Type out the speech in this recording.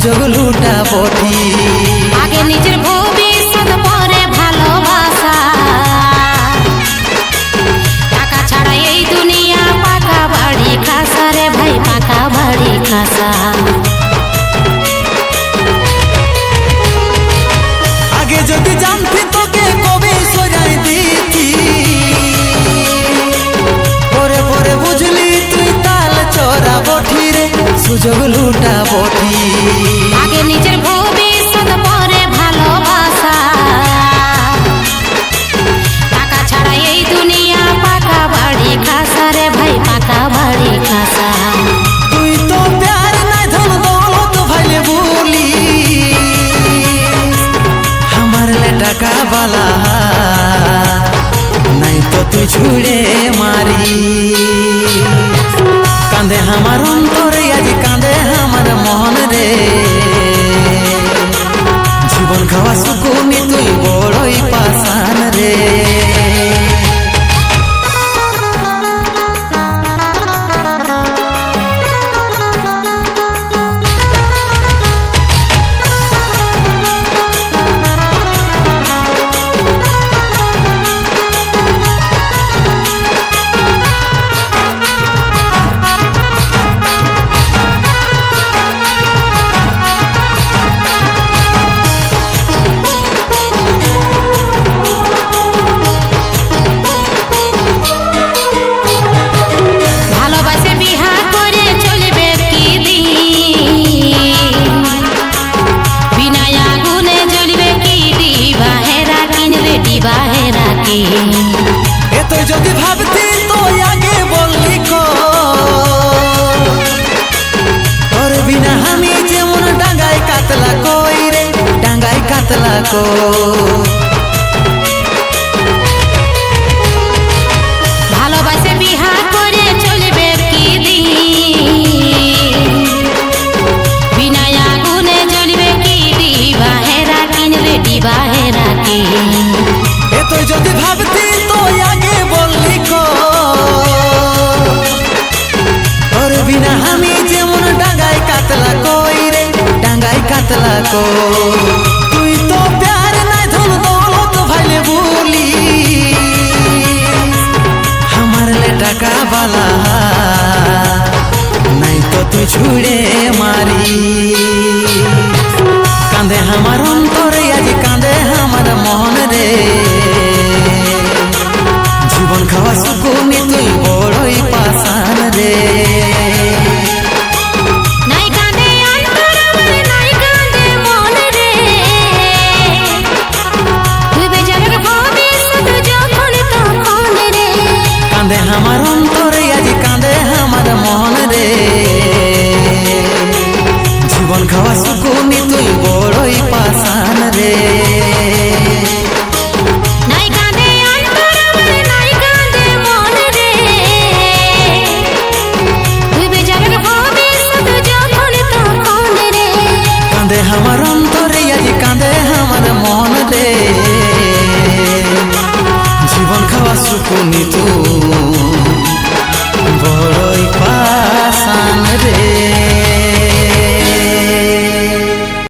সুযোগ লুটা বটি আগে নিজের ভবিষ্যৎ পরে ভালোবাসা টাকা ছাড়া এই দুনিয়া পাকা বাড়ি খাসা রে ভাই পাকা বাড়ি খাসা আগে যদি জানতি তোকে কবে সরাই দিতি পরে পরে বুঝলি তুই তাল চড়া বটি রে সুযোগ লুটা বটি আগে নিজের ভবিষ্যৎ পরে ভালোবাসা টাকা ছাড়া এই দুনিয়া পাকা বাড়ি খাসা রে ভাই পাকা বাড়ি খাসা তুই তো প্যার নাই ধন দৌলত ভাইলে বলি আমার লে টাকা বালা নাই তো তুই ছুড়ে মারি কাঁদে আমার অন্তরে আজ কাঁদে আমার মন রে জীবন খাওয়া সুকুনি তুই বড়ই পাশান রে এতো যদি ভাবতি তো আগে বললি তোর বিনা আমি যেমন ডাঙ্গায় কাতলা কই রে ডাঙ্গায় কাতলা কো ভালোবাসে বিহা করে চলবে কি দিন বিনা আগুনে জ্বলবে কি ডিবাহেরা কিনবে ডিবাহেরা কি এতো যদি ভাবতি তো আগে বললি তোর বিনা আমি যেমন ডাঙ্গায় কাতলা কই রে ডাঙ্গায় কাতলা কো তুই তো প্যার নাই ধন দৌলত ভাইলে বলি আমার লে টাকা বালা নাই তো তুই ছুড়ে মারি কাঁদে আমার অন্তরে আজ কাঁদে আমার মন রে জীবন খাওয়া সুকুনি তুই বড়ই পাশান রে নাই কাঁদে অন্তর আমার নাই কাঁদে মন রে ডুবে যাবে ভবিষ্যৎ যখন তখন রে কাঁদে আমার অন্তরে আজ কাঁদে আমার মন রে জীবন খাওয়া সুকুনি তুই বড়ই পাশান রে নাই কাঁদে অন্তর আমার নাই কাঁদে মন রে ডুবে যাবে ভবিষ্যৎ যখন তখন রে কাঁদে আমার অন্তরে আজ কাঁদে আমার মন রে জীবন খাওয়া সুকুনি তুই বড়ই পাশান রে।